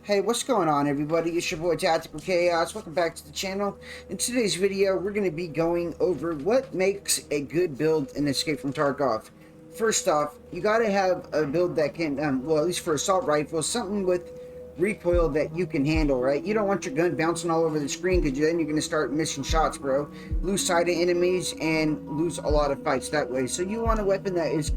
Hey, what's going on, everybody? It's your boy Tactical Chaos. Welcome back to the channel. In today's video, we're going to be going over what makes a good build in Escape from Tarkov. First off, you got to have a build that can, well, at least for assault rifles, something with recoil that you can handle, right? You don't want your gun bouncing all over the screen because then you're going to start missing shots, bro. Lose sight of enemies and lose a lot of fights that way. So you want a weapon that is,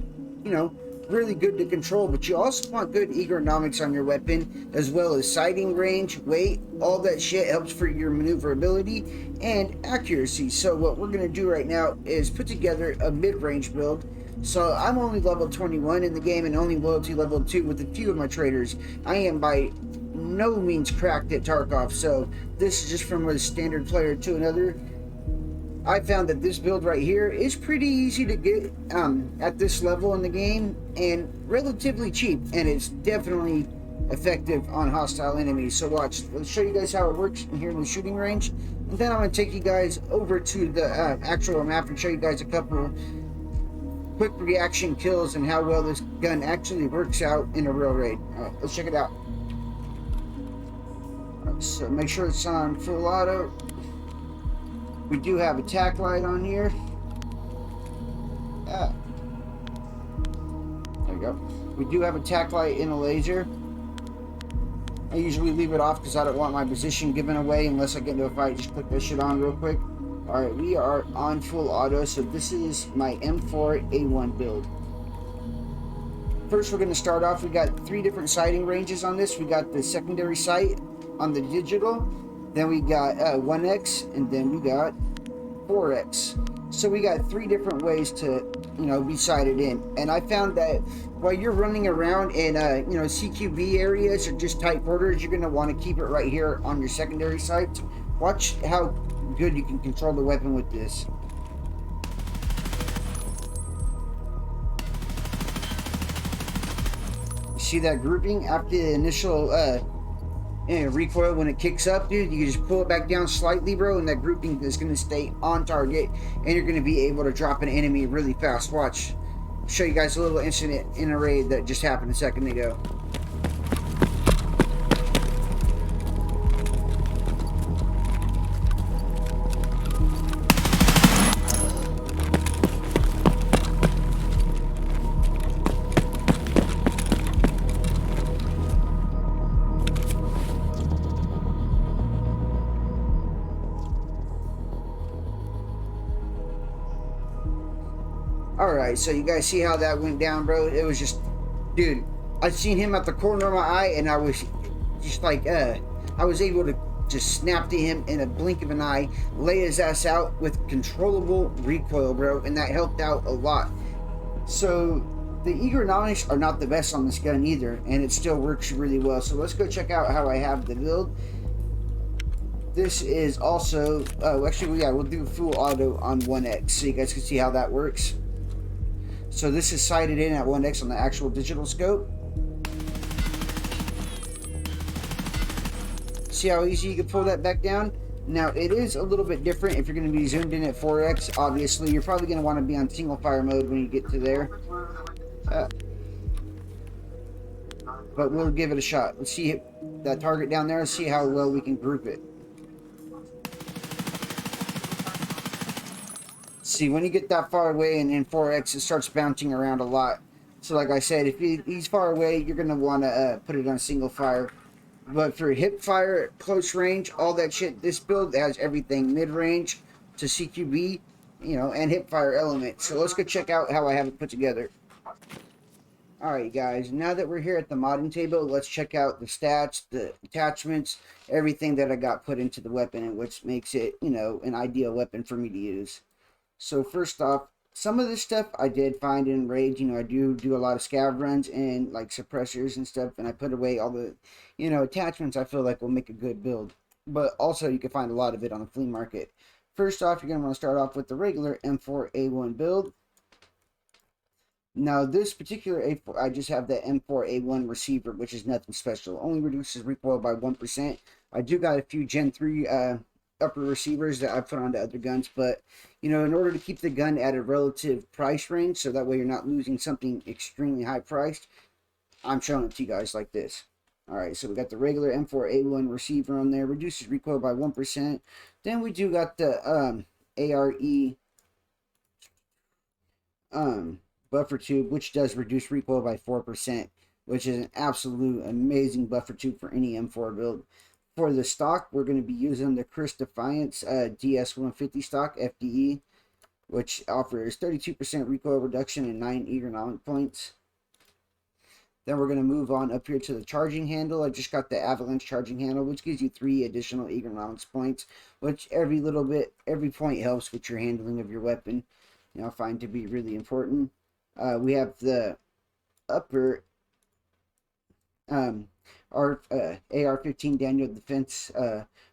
really good to control, but you also want good ergonomics on your weapon, as well as sighting range, weight. All that shit helps for your maneuverability and accuracy. So what we're going to do right now is put together a mid-range build. So I'm only level 21 in the game and only loyalty level 2 with a few of my traders. I am by no means cracked at Tarkov, so this is just from a standard player to another. I found that this build right here is pretty easy to get at this level in the game and relatively cheap, and it's definitely effective on hostile enemies. So watch, let's show you guys how it works here in the shooting range, and then I'm going to take you guys over to the actual map and show you guys a couple quick reaction kills and how well this gun actually works out in a real raid. Alright, let's check it out. Right, so make sure it's on full auto. We do have a tack light on here. There we go. We do have a tack light and a laser. I usually leave it off because I don't want my position given away unless I get into a fight. Just click this shit on real quick. Alright, we are on full auto, so this is my M4A1 build. First, we're going to start off. We got 3 different sighting ranges on this. We got the secondary sight on the digital. Then we got 1x, and then we got 4x. So we got 3 different ways to, be sighted in. And I found that while you're running around in, CQB areas or just tight quarters, you're going to want to keep it right here on your secondary sights. Watch how good you can control the weapon with this. See that grouping after the initial recoil when it kicks up, dude? You just pull it back down slightly, bro, and that grouping is going to stay on target, and you're going to be able to drop an enemy really fast. Watch. I'll show you guys a little incident in a raid that just happened a second ago. Alright, so you guys see how that went down, bro? It was just, dude, I seen him at the corner of my eye, and I was just like, I was able to just snap to him in a blink of an eye, lay his ass out with controllable recoil, bro, and that helped out a lot. So the ergonomics are not the best on this gun either, and it still works really well. So let's go check out how I have the build. This is also, actually, yeah, we'll do full auto on 1x so you guys can see how that works. So this is sighted in at 1x on the actual digital scope. See how easy you can pull that back down? Now, it is a little bit different if you're going to be zoomed in at 4x. Obviously, you're probably going to want to be on single fire mode when you get to there. But we'll give it a shot. Let's see that target down there. See how well we can group it. See, when you get that far away and in 4x, it starts bouncing around a lot. So like I said, if he's far away, you're going to want to put it on single fire. But for hip fire, close range, all that shit, this build has everything mid-range to CQB, and hip fire element. So let's go check out how I have it put together. Alright guys, now that we're here at the modding table, let's check out the stats, the attachments, everything that I got put into the weapon, and which makes it, an ideal weapon for me to use. So first off, some of this stuff I did find in Raid. I do a lot of scav runs and like suppressors and stuff, and I put away all the, attachments I feel like will make a good build. But also you can find a lot of it on the flea market. First off, you're going to want to start off with the regular M4A1 build. Now this particular I just have the M4A1 receiver, which is nothing special. Only reduces recoil by 1%. I do got a few Gen 3 upper receivers that I put onto other guns, but in order to keep the gun at a relative price range, so that way you're not losing something extremely high priced, I'm showing it to you guys like this. Alright, so we got the regular M4A1 receiver on there, reduces recoil by 1%. Then we do got the ARE buffer tube, which does reduce recoil by 4%, which is an absolute amazing buffer tube for any M4 build. For the stock, we're going to be using the Chris Defiance DS150 stock FDE, which offers 32% recoil reduction and 9 ergonomic points. Then we're going to move on up here to the charging handle. I just got the avalanche charging handle, which gives you 3 additional ergonomics points, which every point helps with your handling of your weapon. You know, I find to be really important. We have the upper AR-15 Daniel Defense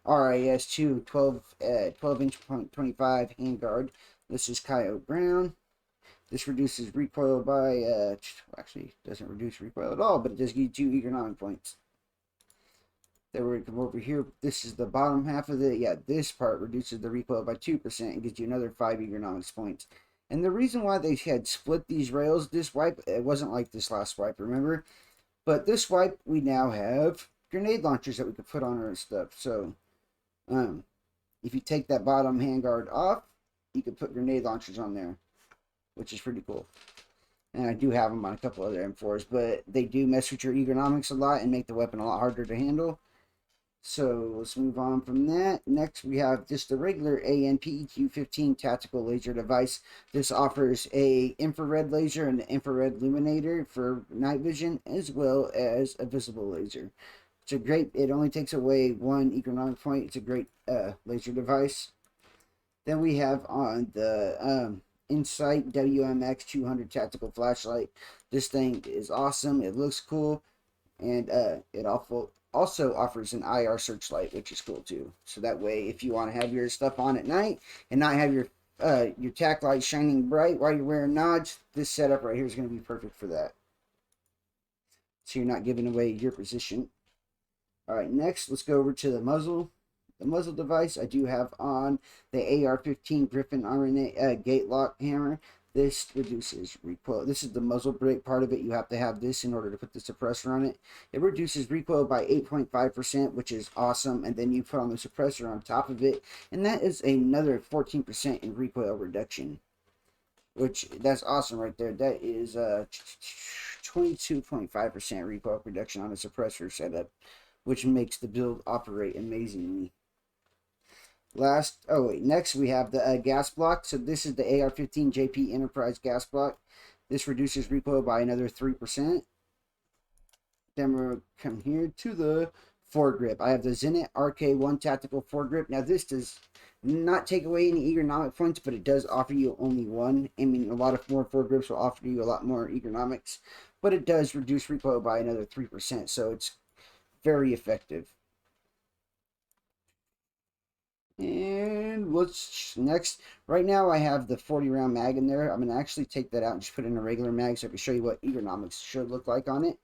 RIS-2 12-inch .25 handguard. This is Coyote Brown. This reduces recoil by, actually doesn't reduce recoil at all, but it does give you 2 ergonomic points. Then we're going to come over here. This is the bottom half of it. Yeah, this part reduces the recoil by 2% and gives you another 5 ergonomics points. And the reason why they had split these rails, this wipe, it wasn't like this last wipe, remember? But this wipe, we now have grenade launchers that we could put on our stuff. So, if you take that bottom handguard off, you can put grenade launchers on there, which is pretty cool. And I do have them on a couple other M4s, but they do mess with your ergonomics a lot and make the weapon a lot harder to handle. So let's move on from that. Next, we have just the regular ANPEQ-15 tactical laser device. This offers a infrared laser and an infrared illuminator for night vision, as well as a visible laser. It's a great, it only takes away 1 economic point. It's a great laser device. Then we have on the Insight WMX 200 tactical flashlight. This thing is awesome. It looks cool, and it also offers an IR searchlight, which is cool too. So that way, if you want to have your stuff on at night and not have your tac light shining bright while you're wearing nods, this setup right here is going to be perfect for that. So you're not giving away your position. All right, next let's go over to the muzzle. The muzzle device, I do have on the AR-15 Griffin RNA gate lock hammer. This reduces recoil. This is the muzzle brake part of it. You have to have this in order to put the suppressor on it. It reduces recoil by 8.5%, which is awesome. And then you put on the suppressor on top of it, and that is another 14% in recoil reduction, which that's awesome right there. That is 22.5% recoil reduction on a suppressor setup, which makes the build operate amazingly. Next we have the gas block. So this is the AR-15 JP Enterprise gas block. This reduces recoil by another 3%. Then we'll come here to the foregrip. I have the Zenit RK1 tactical foregrip. Now this does not take away any ergonomic points, but it does offer you only 1. I mean, a lot of more foregrips will offer you a lot more ergonomics, but it does reduce recoil by another 3%. So it's very effective. And what's next? Right now I have the 40 round mag in there. I'm going to actually take that out and just put in a regular mag so I can show you what ergonomics should look like on it.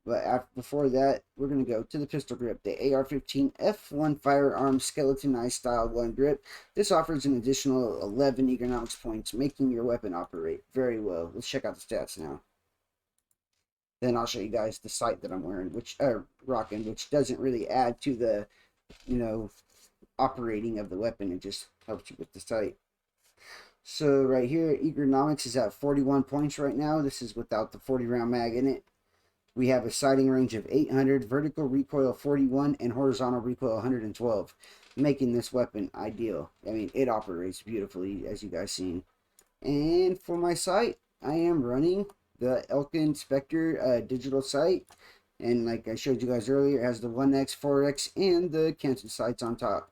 But before that, we're going to go to the pistol grip, the AR-15 F1 Firearm Skeletonized Style 1 grip. This offers an additional 11 ergonomics points, making your weapon operate very well. Let's check out the stats now. Then I'll show you guys the sight that I'm wearing, rocking, which doesn't really add to the, operating of the weapon. It just helps you with the sight. So right here, ergonomics is at 41 points right now. This is without the 40 round mag in it. We have a sighting range of 800, vertical recoil 41, and horizontal recoil 112, making this weapon ideal. I mean, it operates beautifully, as you guys seen. And for my sight, I am running the Elkin Spectre digital sight. And like I showed you guys earlier, it has the 1X, 4X, and the canted sights on top.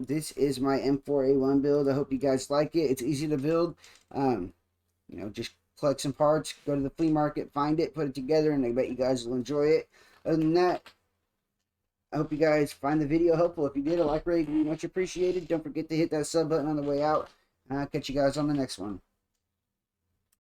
This is my M4A1 build. I hope you guys like it. It's easy to build. Just collect some parts, go to the flea market, find it, put it together, and I bet you guys will enjoy it. Other than that, I hope you guys find the video helpful. If you did, a like rate would be much appreciated. Don't forget to hit that sub button on the way out. I'll catch you guys on the next one.